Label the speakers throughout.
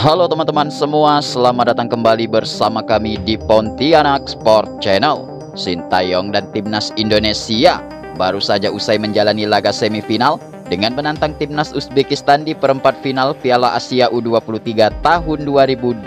Speaker 1: Halo teman-teman semua, selamat datang kembali bersama kami di Pontianak Sport Channel. Sintayong dan Timnas Indonesia baru saja usai menjalani laga semifinal dengan menantang Timnas Uzbekistan di perempat final Piala Asia U23 tahun 2024.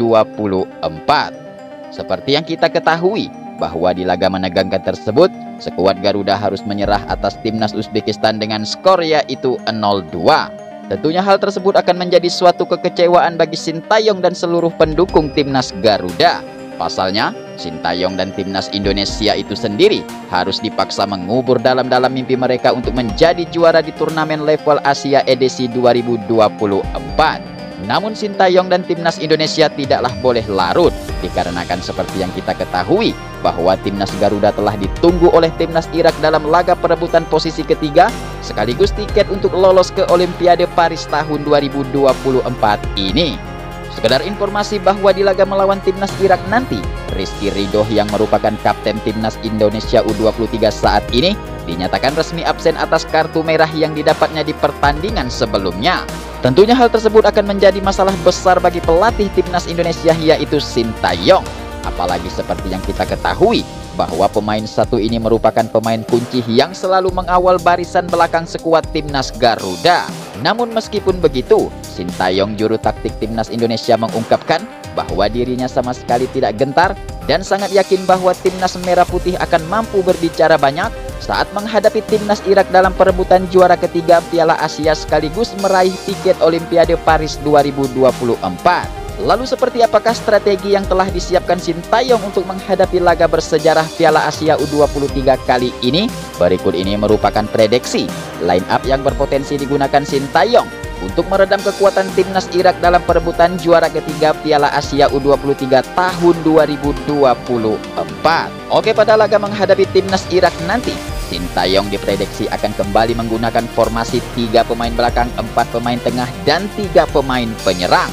Speaker 1: Seperti yang kita ketahui, bahwa di laga menegangkan tersebut, skuad Garuda harus menyerah atas Timnas Uzbekistan dengan skor yaitu 0-2. Tentunya hal tersebut akan menjadi suatu kekecewaan bagi Sintayong dan seluruh pendukung Timnas Garuda. Pasalnya, Sintayong dan Timnas Indonesia itu sendiri harus dipaksa mengubur dalam-dalam mimpi mereka untuk menjadi juara di turnamen level Asia edisi 2024. Namun Sintayong dan Timnas Indonesia tidaklah boleh larut, dikarenakan seperti yang kita ketahui bahwa Timnas Garuda telah ditunggu oleh Timnas Irak dalam laga perebutan posisi ketiga sekaligus tiket untuk lolos ke Olimpiade Paris tahun 2024 ini. Sekedar informasi bahwa di laga melawan Timnas Irak nanti, Rizky Ridho yang merupakan kapten Timnas Indonesia U23 saat ini dinyatakan resmi absen atas kartu merah yang didapatnya di pertandingan sebelumnya. Tentunya hal tersebut akan menjadi masalah besar bagi pelatih Timnas Indonesia yaitu Sintayong. Apalagi seperti yang kita ketahui bahwa pemain satu ini merupakan pemain kunci yang selalu mengawal barisan belakang skuad Timnas Garuda. Namun meskipun begitu, Sintayong juru taktik Timnas Indonesia mengungkapkan bahwa dirinya sama sekali tidak gentar dan sangat yakin bahwa Timnas Merah Putih akan mampu berbicara banyak saat menghadapi Timnas Irak dalam perebutan juara ketiga Piala Asia sekaligus meraih tiket Olimpiade Paris 2024. Lalu seperti apakah strategi yang telah disiapkan Sintayong untuk menghadapi laga bersejarah Piala Asia U23 kali ini? Berikut ini merupakan prediksi line up yang berpotensi digunakan Sintayong untuk meredam kekuatan Timnas Irak dalam perebutan juara ketiga Piala Asia U23 tahun 2024. Oke, pada laga menghadapi Timnas Irak nanti, Sintayong diprediksi akan kembali menggunakan formasi 3 pemain belakang, 4 pemain tengah, dan 3 pemain penyerang.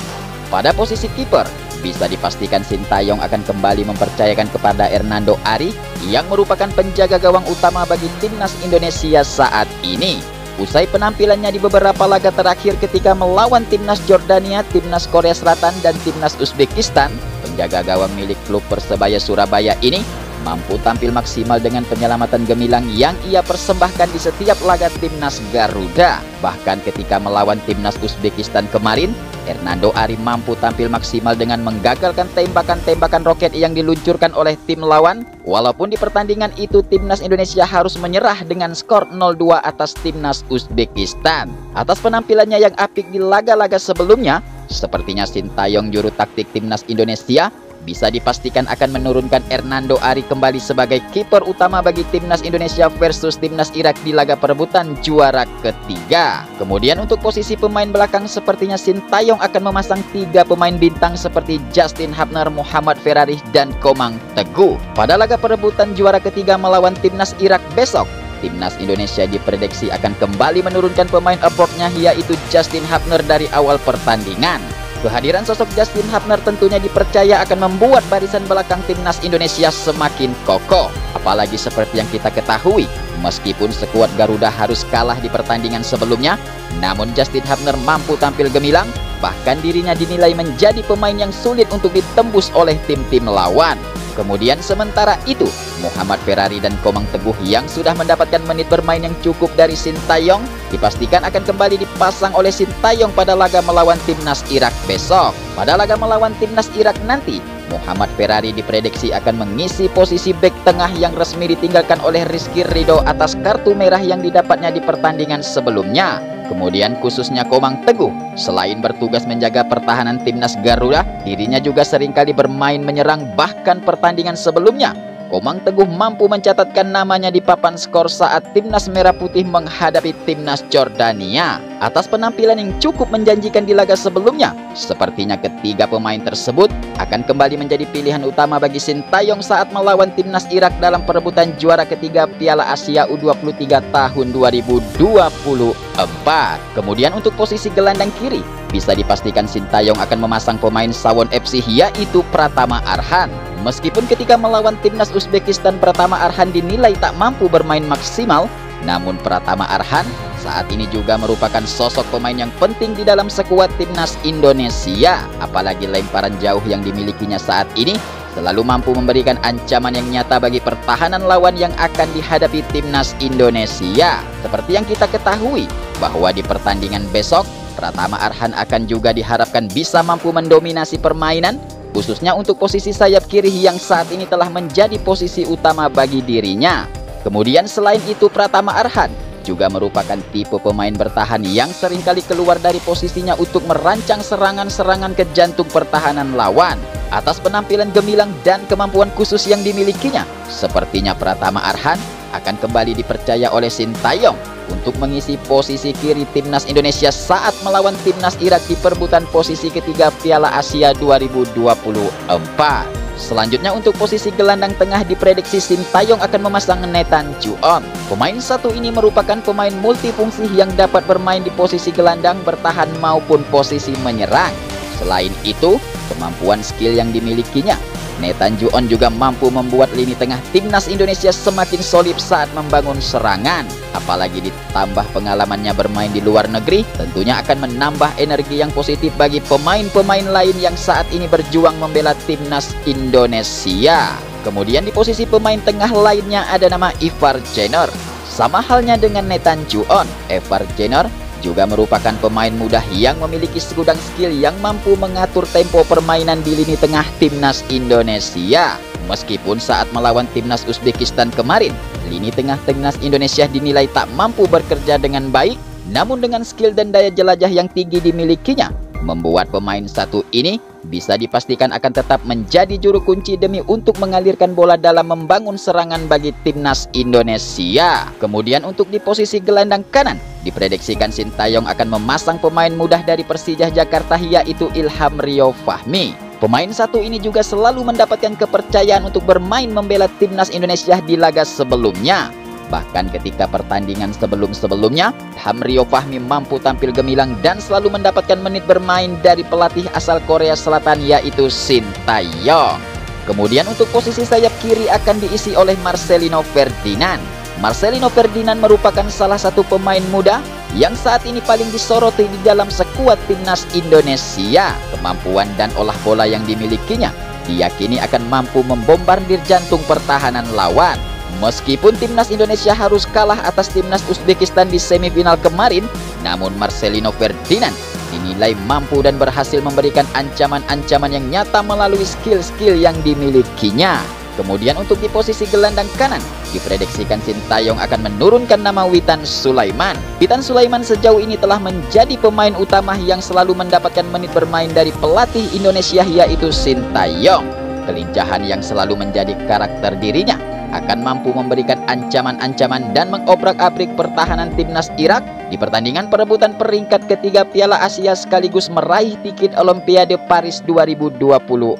Speaker 1: Pada posisi kiper, bisa dipastikan Sintayong akan kembali mempercayakan kepada Hernando Ari yang merupakan penjaga gawang utama bagi Timnas Indonesia saat ini. Usai penampilannya di beberapa laga terakhir ketika melawan Timnas Jordania, Timnas Korea Selatan, dan Timnas Uzbekistan, penjaga gawang milik klub Persebaya Surabaya ini mampu tampil maksimal dengan penyelamatan gemilang yang ia persembahkan di setiap laga Timnas Garuda. Bahkan ketika melawan Timnas Uzbekistan kemarin, Hernando Ari mampu tampil maksimal dengan menggagalkan tembakan-tembakan roket yang diluncurkan oleh tim lawan. Walaupun di pertandingan itu Timnas Indonesia harus menyerah dengan skor 0-2 atas Timnas Uzbekistan. Atas penampilannya yang apik di laga-laga sebelumnya, sepertinya Sintayong juru taktik Timnas Indonesia bisa dipastikan akan menurunkan Hernando Ari kembali sebagai kiper utama bagi Timnas Indonesia versus Timnas Irak di laga perebutan juara ketiga. Kemudian untuk posisi pemain belakang, sepertinya Sintayong akan memasang 3 pemain bintang seperti Justin Hapner, Muhammad Ferrari, dan Komang Teguh. Pada laga perebutan juara ketiga melawan Timnas Irak besok, Timnas Indonesia diprediksi akan kembali menurunkan pemain apportnya yaitu Justin Hapner dari awal pertandingan. Kehadiran sosok Justin Hapner tentunya dipercaya akan membuat barisan belakang Timnas Indonesia semakin kokoh. Apalagi seperti yang kita ketahui, meskipun skuad Garuda harus kalah di pertandingan sebelumnya, namun Justin Hapner mampu tampil gemilang, bahkan dirinya dinilai menjadi pemain yang sulit untuk ditembus oleh tim-tim lawan. Kemudian sementara itu, Muhammad Ferrari dan Komang Teguh yang sudah mendapatkan menit bermain yang cukup dari Sintayong dipastikan akan kembali dipasang oleh Sintayong pada laga melawan Timnas Irak besok. Pada laga melawan Timnas Irak nanti, Muhammad Ferrari diprediksi akan mengisi posisi bek tengah yang resmi ditinggalkan oleh Rizky Ridho atas kartu merah yang didapatnya di pertandingan sebelumnya. Kemudian khususnya Komang Teguh, selain bertugas menjaga pertahanan Timnas Garuda, dirinya juga seringkali bermain menyerang. Bahkan pertandingan sebelumnya, Komang Teguh mampu mencatatkan namanya di papan skor saat Timnas Merah Putih menghadapi Timnas Jordania. Atas penampilan yang cukup menjanjikan di laga sebelumnya, sepertinya ketiga pemain tersebut akan kembali menjadi pilihan utama bagi Sintayong saat melawan Timnas Irak dalam perebutan juara ketiga Piala Asia U23 tahun 2024. Kemudian untuk posisi gelandang kiri, bisa dipastikan Sintayong akan memasang pemain Suwon FC yaitu Pratama Arhan. Meskipun ketika melawan Timnas Uzbekistan Pratama Arhan dinilai tak mampu bermain maksimal, namun Pratama Arhan saat ini juga merupakan sosok pemain yang penting di dalam skuad timnas Indonesia. Apalagi lemparan jauh yang dimilikinya saat ini selalu mampu memberikan ancaman yang nyata bagi pertahanan lawan yang akan dihadapi timnas Indonesia. Seperti yang kita ketahui bahwa di pertandingan besok, Pratama Arhan akan juga diharapkan bisa mampu mendominasi permainan, khususnya untuk posisi sayap kiri yang saat ini telah menjadi posisi utama bagi dirinya. Kemudian selain itu, Pratama Arhan juga merupakan tipe pemain bertahan yang seringkali keluar dari posisinya untuk merancang serangan-serangan ke jantung pertahanan lawan. Atas penampilan gemilang dan kemampuan khusus yang dimilikinya, sepertinya Pratama Arhan akan kembali dipercaya oleh Sintayong untuk mengisi posisi kiri timnas Indonesia saat melawan timnas Irak di perebutan posisi ketiga Piala Asia 2024. Selanjutnya untuk posisi gelandang tengah diprediksi Sintayong akan memasang Nathan Juon. Pemain satu ini merupakan pemain multifungsi yang dapat bermain di posisi gelandang, bertahan maupun posisi menyerang. Selain itu, kemampuan skill yang dimilikinya, Nathan Juon juga mampu membuat lini tengah timnas Indonesia semakin solid saat membangun serangan. Apalagi ditambah pengalamannya bermain di luar negeri, tentunya akan menambah energi yang positif bagi pemain-pemain lain yang saat ini berjuang membela timnas Indonesia. Kemudian di posisi pemain tengah lainnya ada nama Ivar Jenner. Sama halnya dengan Nathan Juon, Ivar Jenner juga merupakan pemain muda yang memiliki segudang skill yang mampu mengatur tempo permainan di lini tengah timnas Indonesia. Meskipun saat melawan timnas Uzbekistan kemarin, lini tengah timnas Indonesia dinilai tak mampu bekerja dengan baik, namun dengan skill dan daya jelajah yang tinggi dimilikinya, membuat pemain satu ini bisa dipastikan akan tetap menjadi juru kunci demi untuk mengalirkan bola dalam membangun serangan bagi timnas Indonesia. Kemudian untuk di posisi gelandang kanan, diprediksikan Sintayong akan memasang pemain mudah dari Persija Jakarta, yaitu Ilham Rio Fahmi. Pemain satu ini juga selalu mendapatkan kepercayaan untuk bermain membela timnas Indonesia di laga sebelumnya. Bahkan ketika pertandingan sebelum-sebelumnya, Ilham Rio Fahmi mampu tampil gemilang dan selalu mendapatkan menit bermain dari pelatih asal Korea Selatan, yaitu Sintayong. Kemudian untuk posisi sayap kiri akan diisi oleh Marcelino Ferdinand. Marcelino Ferdinand merupakan salah satu pemain muda yang saat ini paling disoroti di dalam skuad timnas Indonesia. Kemampuan dan olah bola yang dimilikinya diyakini akan mampu membombardir jantung pertahanan lawan. Meskipun timnas Indonesia harus kalah atas timnas Uzbekistan di semifinal kemarin, namun Marcelino Ferdinand dinilai mampu dan berhasil memberikan ancaman-ancaman yang nyata melalui skill-skill yang dimilikinya. Kemudian untuk di posisi gelandang kanan, diprediksikan Sintayong akan menurunkan nama Witan Sulaiman. Witan Sulaiman sejauh ini telah menjadi pemain utama yang selalu mendapatkan menit bermain dari pelatih Indonesia, yaitu Sintayong. Kelincahan yang selalu menjadi karakter dirinya akan mampu memberikan ancaman-ancaman dan mengobrak-abrik pertahanan timnas Irak di pertandingan perebutan peringkat ketiga Piala Asia sekaligus meraih tiket Olimpiade Paris 2024.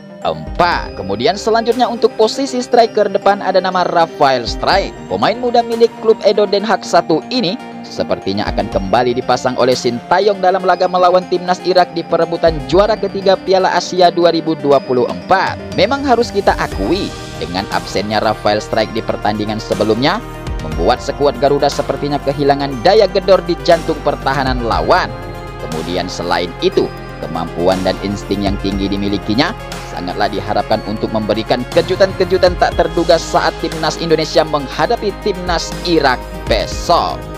Speaker 1: Kemudian selanjutnya untuk posisi striker depan ada nama Rafael Strijk. Pemain muda milik klub Edo Den Haag 1 ini sepertinya akan kembali dipasang oleh Sintayong dalam laga melawan timnas Irak di perebutan juara ketiga Piala Asia 2024. Memang harus kita akui, dengan absennya Rafael Strijk di pertandingan sebelumnya, membuat skuad Garuda sepertinya kehilangan daya gedor di jantung pertahanan lawan. Kemudian selain itu, kemampuan dan insting yang tinggi dimilikinya sangatlah diharapkan untuk memberikan kejutan-kejutan tak terduga saat timnas Indonesia menghadapi timnas Irak besok.